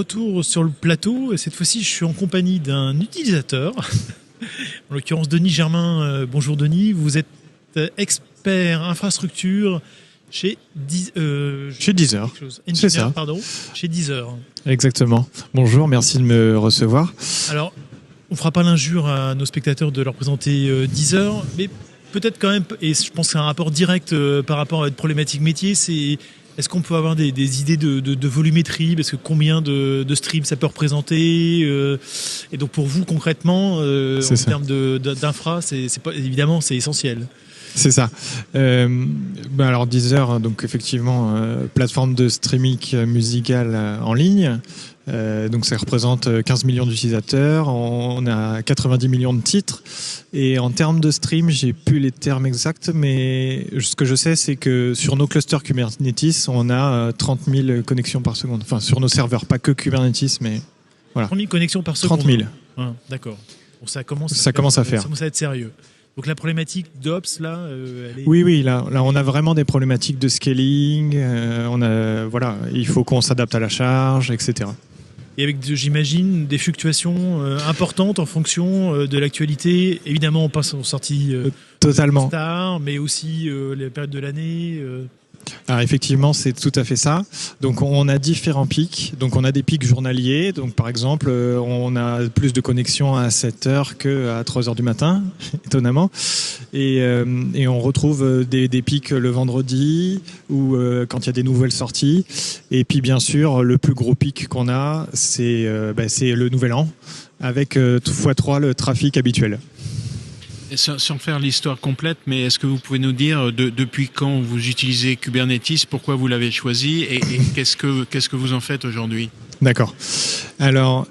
retour sur le plateau et cette fois-ci je suis en compagnie d'un utilisateur, en l'occurrence Denis Germain. Bonjour Denis, vous êtes expert infrastructure chez Deezer. C'est ça. Pardon, chez Deezer. Exactement. Bonjour, merci de me recevoir. Alors, on ne fera pas l'injure à nos spectateurs de leur présenter Deezer, mais peut-être quand même, et je pense que c'est un rapport direct par rapport à une problématique métier, c'est est-ce qu'on peut avoir des idées de volumétrie, parce que combien de streams ça peut représenter, et donc pour vous concrètement, en termes d'infra, c'est pas, évidemment c'est essentiel. C'est ça. Alors Deezer, donc effectivement, plateforme de streaming musical en ligne. Donc ça représente 15 millions d'utilisateurs, on a 90 millions de titres, et en termes de stream, j'ai plus les termes exacts, mais ce que je sais, c'est que sur nos clusters Kubernetes, on a 30 000 connexions par seconde. Enfin, sur nos serveurs, pas que Kubernetes, mais voilà. 30 000 connexions par seconde. 30 000. Ah, d'accord. Bon, ça commence à faire. Ça commence à être sérieux. Donc la problématique d'Ops, là, elle est... Oui, là, on a vraiment des problématiques de scaling, il faut qu'on s'adapte à la charge, etc. Et avec, j'imagine, des fluctuations importantes en fonction de l'actualité. Évidemment, on passe en sortie totalement star, mais aussi les périodes de l'année. Alors effectivement, c'est tout à fait ça. Donc on a différents pics. Donc on a des pics journaliers. Donc par exemple, on a plus de connexions à 7h qu'à 3h du matin, étonnamment. Et on retrouve des pics le vendredi ou quand il y a des nouvelles sorties. Et puis bien sûr, le plus gros pic qu'on a, c'est le Nouvel An, avec x3 le trafic habituel. Sans faire l'histoire complète, mais est-ce que vous pouvez nous dire depuis quand vous utilisez Kubernetes, pourquoi vous l'avez choisi et qu'est-ce que vous en faites aujourd'hui ? D'accord. Alors,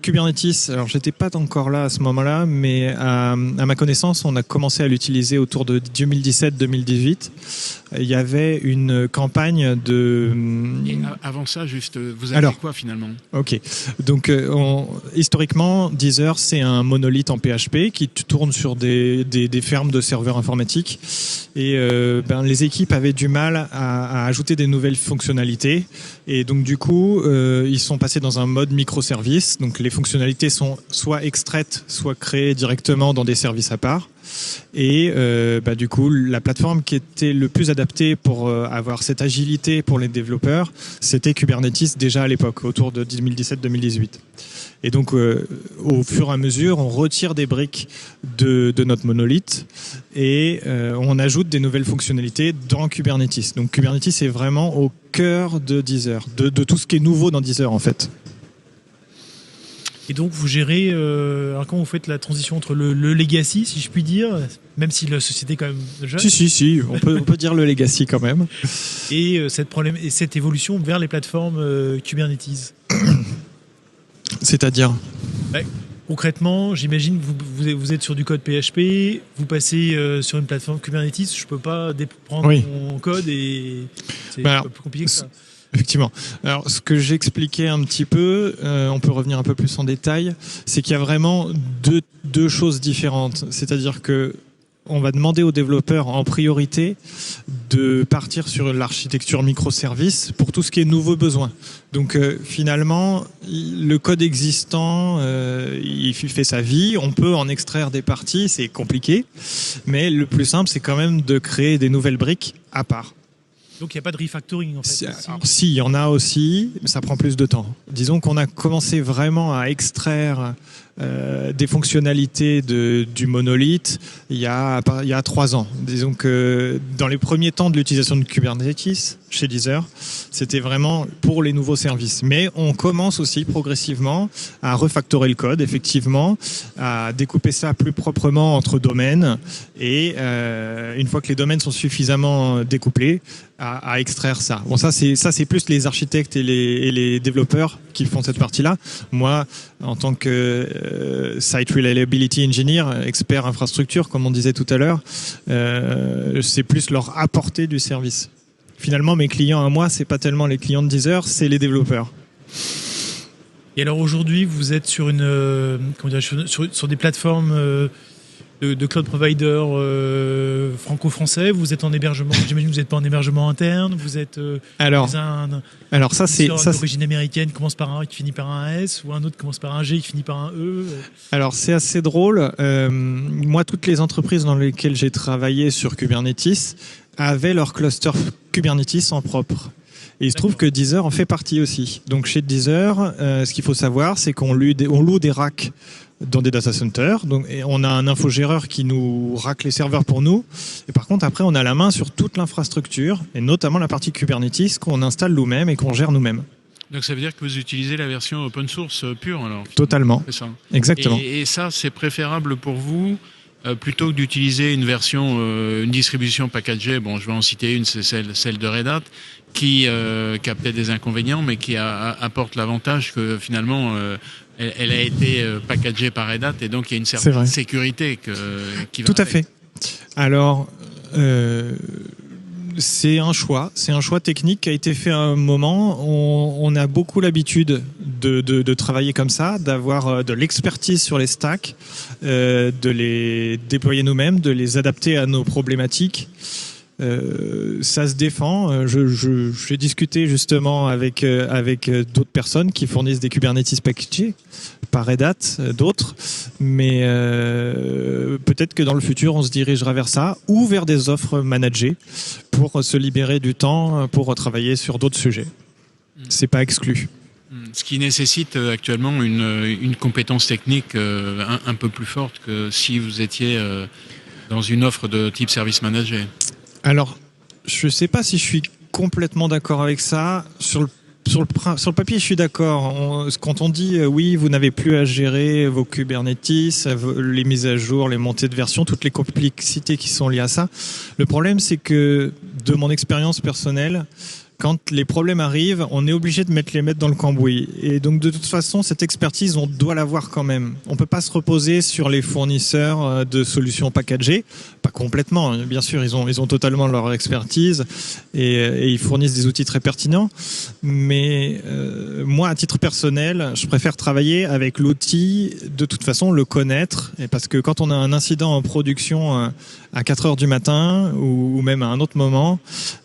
Kubernetes, alors j'étais pas encore là à ce moment-là, mais à ma connaissance, on a commencé à l'utiliser autour de 2017-2018. Il y avait une campagne de... Et avant ça, juste, vous avez quoi finalement ? Ok. Donc, historiquement, Deezer, c'est un monolithe en PHP qui tourne sur des fermes de serveurs informatiques. Et les équipes avaient du mal à ajouter des nouvelles fonctionnalités. Et donc, du coup, ils sont passés dans un mode microservice. Donc, les fonctionnalités sont soit extraites, soit créées directement dans des services à part. Et du coup, la plateforme qui était le plus adaptée pour avoir cette agilité pour les développeurs, c'était Kubernetes déjà à l'époque, autour de 2017-2018. Et donc, au fur et à mesure, on retire des briques de notre monolithe et on ajoute des nouvelles fonctionnalités dans Kubernetes. Donc, Kubernetes est vraiment au cœur de Deezer, de tout ce qui est nouveau dans Deezer, en fait. Et donc, vous gérez... alors, comment vous faites la transition entre le legacy, si je puis dire, même si la société est quand même jeune. Si, on peut dire le legacy quand même. Et cette évolution vers les plateformes Kubernetes. C'est-à-dire concrètement, j'imagine que vous êtes sur du code PHP, vous passez sur une plateforme Kubernetes, je ne peux pas prendre mon code et c'est un peu plus compliqué que ça. Effectivement. Alors, ce que j'expliquais un petit peu, on peut revenir un peu plus en détail, c'est qu'il y a vraiment deux choses différentes. C'est-à-dire que on va demander aux développeurs en priorité de partir sur l'architecture microservice pour tout ce qui est nouveaux besoins. Donc finalement, le code existant, il fait sa vie, on peut en extraire des parties, c'est compliqué, mais le plus simple, c'est quand même de créer des nouvelles briques à part. Donc il n'y a pas de refactoring en fait. Alors, si, il y en a aussi, mais ça prend plus de temps. Disons qu'on a commencé vraiment à extraire des fonctionnalités du monolithe il y a 3 ans. Disons que dans les premiers temps de l'utilisation de Kubernetes chez Deezer, c'était vraiment pour les nouveaux services. Mais on commence aussi progressivement à refactorer le code, effectivement, à découper ça plus proprement entre domaines et une fois que les domaines sont suffisamment découplés, à extraire ça. Bon, ça c'est plus les architectes et les développeurs qui font cette partie-là. Moi, en tant que Site Reliability Engineer, expert infrastructure, comme on disait tout à l'heure, c'est plus leur apporter du service. Finalement, mes clients à moi, c'est pas tellement les clients de Deezer, c'est les développeurs. Et alors aujourd'hui, vous êtes sur sur des plateformes de cloud provider franco-français, vous êtes en hébergement, j'imagine que vous n'êtes pas en hébergement interne, vous êtes Alors ça c'est d'origine américaine, commence par un A qui finit par un S, ou un autre commence par un G qui finit par un E. Alors c'est assez drôle. Moi, toutes les entreprises dans lesquelles j'ai travaillé sur Kubernetes avaient leur cluster Kubernetes en propre. Et il se trouve que Deezer en fait partie aussi. Donc chez Deezer, ce qu'il faut savoir, c'est qu'on loue des racks dans des data centers. Donc, et on a un infogéreur qui nous rack les serveurs pour nous. Et par contre, après, on a la main sur toute l'infrastructure, et notamment la partie Kubernetes qu'on installe nous-mêmes et qu'on gère nous-mêmes. Donc ça veut dire que vous utilisez la version open source pure alors? Totalement. C'est ça. Exactement. Et ça, c'est préférable pour vous plutôt que d'utiliser une version, une distribution packagée. Bon, je vais en citer une, c'est celle de Red Hat, qui a peut-être des inconvénients, mais qui apporte l'avantage que finalement elle a été packagée par Red Hat, et donc il y a une certaine sécurité qui va Tout à avec. fait. Alors, c'est un choix technique qui a été fait à un moment. On a beaucoup l'habitude de travailler comme ça, d'avoir de l'expertise sur les stacks, de les déployer nous-mêmes, de les adapter à nos problématiques. Ça se défend. J'ai discuté justement avec d'autres personnes qui fournissent des Kubernetes packagés, par Red Hat, d'autres, mais peut-être que dans le futur on se dirigera vers ça ou vers des offres managées pour se libérer du temps pour travailler sur d'autres sujets. C'est pas exclu. Ce qui nécessite actuellement une compétence technique un peu plus forte que si vous étiez dans une offre de type service manager. Alors, je ne sais pas si je suis complètement d'accord avec ça. Sur le papier, je suis d'accord. Quand on dit oui, vous n'avez plus à gérer vos Kubernetes, les mises à jour, les montées de version, toutes les complexités qui sont liées à ça. Le problème, c'est que de mon expérience personnelle, quand les problèmes arrivent, on est obligé de les mettre dans le cambouis. Et donc, de toute façon, cette expertise, on doit l'avoir quand même. On peut pas se reposer sur les fournisseurs de solutions packagées. Pas complètement, bien sûr, ils ont totalement leur expertise et ils fournissent des outils très pertinents. Mais moi, à titre personnel, je préfère travailler avec l'outil, de toute façon, le connaître. Et parce que quand on a un incident en production à 4 heures du matin ou même à un autre moment,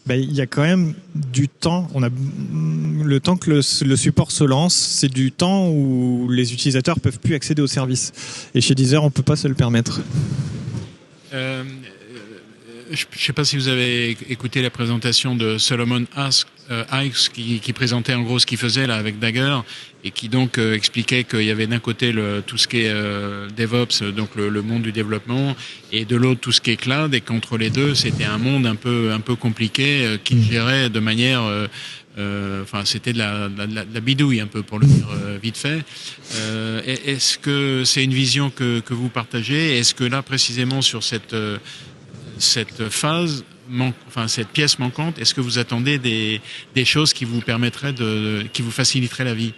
ben, il y a quand même du temps. On a le temps que le support se lance, c'est du temps où les utilisateurs peuvent plus accéder au service. Et chez Deezer, on peut pas se le permettre. Je ne sais pas si vous avez écouté la présentation de Solomon Hykes qui présentait en gros ce qu'il faisait là avec Dagger et qui donc expliquait qu'il y avait d'un côté tout ce qui est DevOps, donc le monde du développement, et de l'autre tout ce qui est cloud, et qu'entre les deux c'était un monde un peu compliqué qu'il gérait de manière c'était de la bidouille un peu, pour le dire vite fait. Est-ce que c'est une vision que vous partagez? Est-ce que là précisément sur cette phase, cette pièce manquante, est-ce que vous attendez des choses qui vous permettraient qui vous faciliteraient la vie?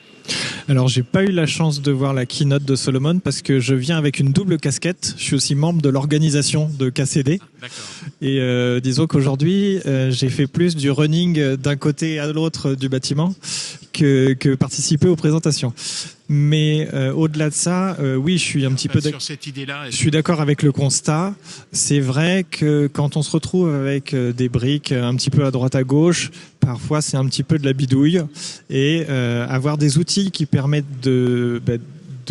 Alors, j'ai pas eu la chance de voir la keynote de Solomon parce que je viens avec une double casquette. Je suis aussi membre de l'organisation de KCD. D'accord. Et disons qu'aujourd'hui, j'ai fait plus du running d'un côté à l'autre du bâtiment que participer aux présentations. Mais au-delà de ça, oui, je suis un petit peu sur cette idée-là. Je suis d'accord avec le constat. C'est vrai que quand on se retrouve avec des briques un petit peu à droite à gauche, parfois c'est un petit peu de la bidouille. Et avoir des outils qui permettent de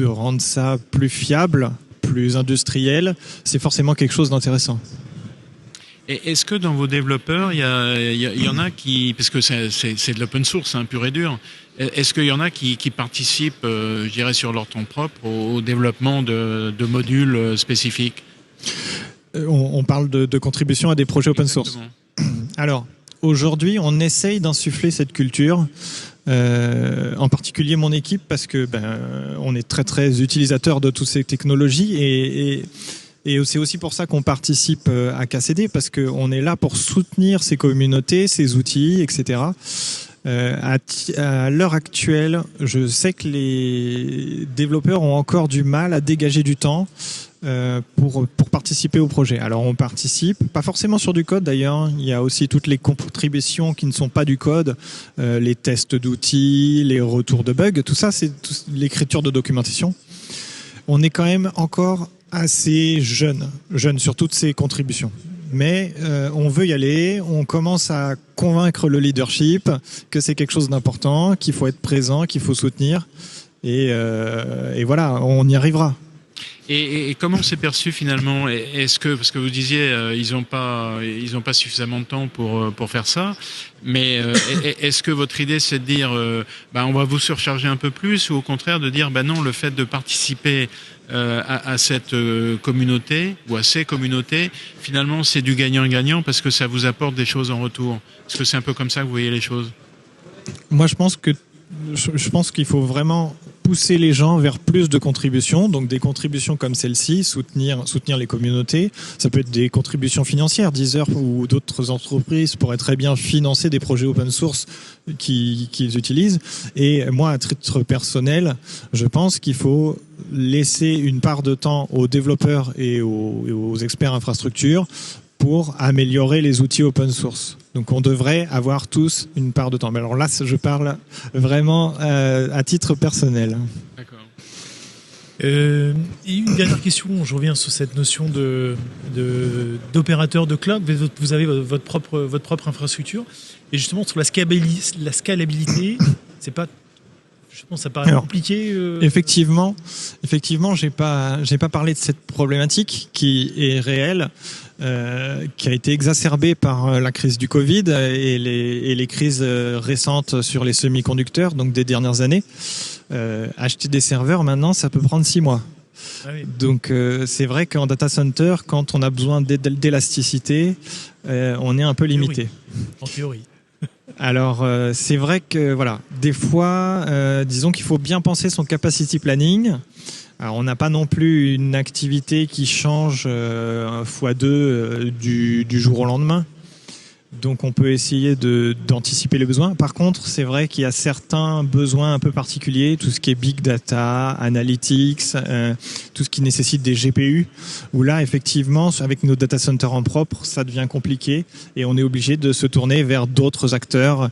rendre ça plus fiable, plus industriel, c'est forcément quelque chose d'intéressant. Et est-ce que dans vos développeurs, il y en a qui, parce que c'est de l'open source, pur et dur, est-ce qu'il y en a qui participent, je dirais, sur leur temps propre au développement de modules spécifiques? On parle de contribution à des projets open source. Alors, aujourd'hui, on essaye d'insuffler cette culture. En particulier mon équipe, parce que on est très très utilisateur de toutes ces technologies et c'est aussi pour ça qu'on participe à KCD, parce qu'on est là pour soutenir ces communautés, ces outils, etc. À l'heure actuelle, je sais que les développeurs ont encore du mal à dégager du temps pour participer au projet. Alors on participe, pas forcément sur du code d'ailleurs, il y a aussi toutes les contributions qui ne sont pas du code, les tests d'outils, les retours de bugs, tout ça c'est l'écriture de documentation. On est quand même encore assez jeune sur toutes ces contributions. mais on veut y aller, on commence à convaincre le leadership que c'est quelque chose d'important, qu'il faut être présent, qu'il faut soutenir, et voilà, on y arrivera. Et comment c'est perçu finalement? Est-ce que, parce que vous disiez, ils ont pas suffisamment de temps pour faire ça, mais est-ce que votre idée c'est de dire, on va vous surcharger un peu plus, ou au contraire de dire, non, le fait de participer à cette communauté ou à ces communautés, finalement c'est du gagnant-gagnant parce que ça vous apporte des choses en retour. Est-ce que c'est un peu comme ça que vous voyez les choses? Moi, je pense qu'il faut vraiment pousser les gens vers plus de contributions, donc des contributions comme celle-ci, soutenir les communautés. Ça peut être des contributions financières. Deezer ou d'autres entreprises pourraient très bien financer des projets open source qu'ils utilisent. Et moi, à titre personnel, je pense qu'il faut laisser une part de temps aux développeurs et aux experts infrastructure pour améliorer les outils open source. Donc on devrait avoir tous une part de temps. Mais alors là, je parle vraiment à titre personnel. D'accord. Et une dernière question, je reviens sur cette notion d'opérateur de cloud. Vous avez votre propre infrastructure. Et justement, sur la scalabilité, c'est pas... Je pense que ça paraît compliqué. Effectivement, j'ai pas parlé de cette problématique qui est réelle, qui a été exacerbée par la crise du Covid et les crises récentes sur les semi-conducteurs, donc des dernières années. Acheter des serveurs maintenant, ça peut prendre 6 mois. Ah oui. Donc c'est vrai qu'en data center, quand on a besoin d'élasticité, on est un peu limité. En théorie. Alors c'est vrai que voilà, des fois, disons qu'il faut bien penser son capacity planning. Alors on n'a pas non plus une activité qui change x2 du jour au lendemain. Donc on peut essayer d'anticiper les besoins. Par contre, c'est vrai qu'il y a certains besoins un peu particuliers, tout ce qui est big data, analytics, tout ce qui nécessite des GPU, où là, effectivement, avec nos data centers en propre, ça devient compliqué et on est obligé de se tourner vers d'autres acteurs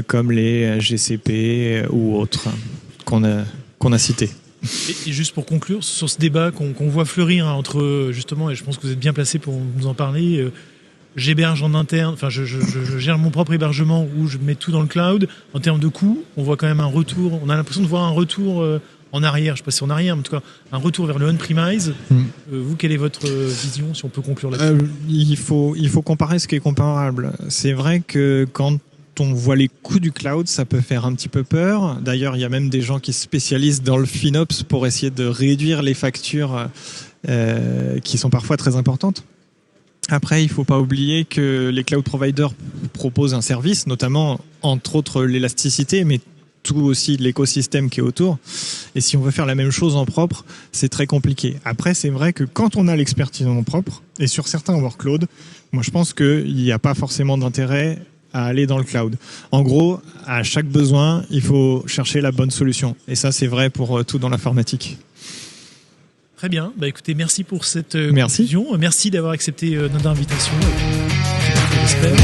comme les GCP ou autres qu'on a cités. Et juste pour conclure, sur ce débat qu'on voit fleurir entre, justement, et je pense que vous êtes bien placé pour nous en parler, j'héberge en interne, enfin je gère mon propre hébergement où je mets tout dans le cloud. En termes de coûts, on voit quand même un retour, on a l'impression de voir un retour en arrière, je ne sais pas si en arrière, mais en tout cas un retour vers le on-premise. Vous, quelle est votre vision, si on peut conclure là-dessus? Il faut comparer ce qui est comparable. C'est vrai que quand on voit les coûts du cloud, ça peut faire un petit peu peur. D'ailleurs, il y a même des gens qui se spécialisent dans le FinOps pour essayer de réduire les factures qui sont parfois très importantes. Après, il ne faut pas oublier que les cloud providers proposent un service, notamment, entre autres, l'élasticité, mais tout aussi l'écosystème qui est autour. Et si on veut faire la même chose en propre, c'est très compliqué. Après, c'est vrai que quand on a l'expertise en propre, et sur certains workloads, moi je pense qu'il n'y a pas forcément d'intérêt à aller dans le cloud. En gros, à chaque besoin, il faut chercher la bonne solution. Et ça, c'est vrai pour tout dans l'informatique. Très bien. Écoutez, merci pour cette conclusion. Merci d'avoir accepté notre invitation. J'espère.